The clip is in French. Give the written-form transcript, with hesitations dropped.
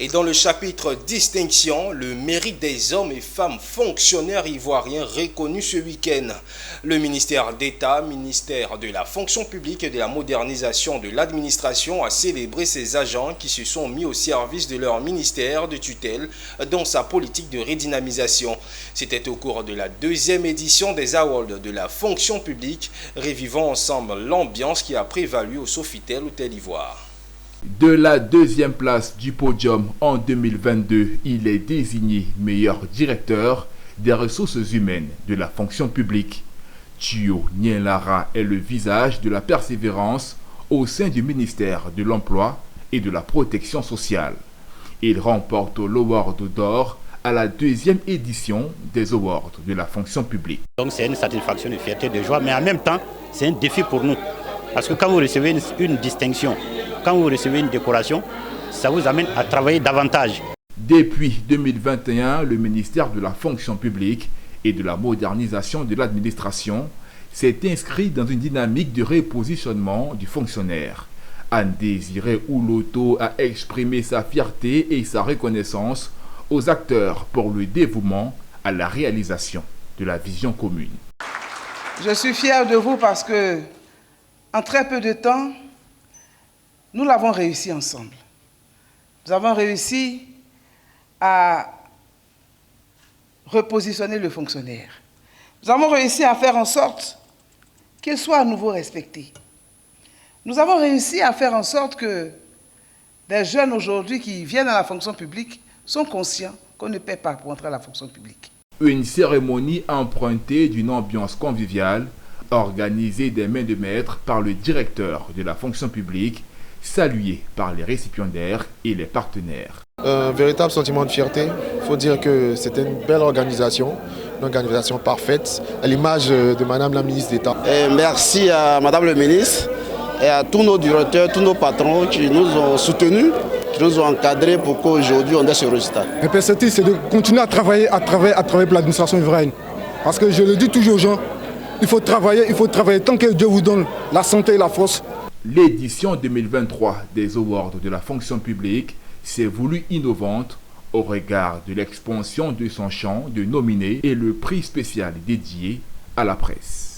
Et dans le chapitre Distinction, le mérite des hommes et femmes fonctionnaires ivoiriens reconnus ce week-end. Le ministère d'État, ministère de la fonction publique et de la modernisation de l'administration a célébré ses agents qui se sont mis au service de leur ministère de tutelle dans sa politique de redynamisation. C'était au cours de la deuxième édition des Awards de la fonction publique, revivant ensemble l'ambiance qui a prévalu au Sofitel Hôtel Ivoire. De la deuxième place du podium en 2022, il est désigné meilleur directeur des ressources humaines de la fonction publique. Thio Nielara est le visage de la persévérance au sein du ministère de l'Emploi et de la Protection sociale. Il remporte l'Award d'or à la deuxième édition des Awards de la fonction publique. Donc c'est une satisfaction, une fierté, de joie, mais en même temps, c'est un défi pour nous. Parce que quand vous recevez une distinction, quand vous recevez une décoration, ça vous amène à travailler davantage. Depuis 2021, le ministère de la fonction publique et de la modernisation de l'administration s'est inscrit dans une dynamique de repositionnement du fonctionnaire. Anne-Désirée Ouloto a exprimé sa fierté et sa reconnaissance aux acteurs pour le dévouement à la réalisation de la vision commune. Je suis fier de vous parce que, en très peu de temps, nous l'avons réussi ensemble. Nous avons réussi à repositionner le fonctionnaire. Nous avons réussi à faire en sorte qu'il soit à nouveau respecté. Nous avons réussi à faire en sorte que des jeunes aujourd'hui qui viennent à la fonction publique sont conscients qu'on ne paie pas pour entrer à la fonction publique. Une cérémonie empruntée d'une ambiance conviviale, organisée des mains de maître par le directeur de la fonction publique, salué par les récipiendaires et les partenaires. Un véritable sentiment de fierté. Il faut dire que c'était une belle organisation, une organisation parfaite, à l'image de Madame la ministre d'État. Merci à Madame le ministre et à tous nos directeurs, tous nos patrons qui nous ont soutenus, qui nous ont encadrés pour qu'aujourd'hui on ait ce résultat. La perspective, c'est de continuer à travailler pour l'administration ivoirienne. Parce que je le dis toujours aux gens, il faut travailler tant que Dieu vous donne la santé et la force. L'édition 2023 des Awards de la fonction publique s'est voulue innovante au regard de l'expansion de son champ de nominés et le prix spécial dédié à la presse.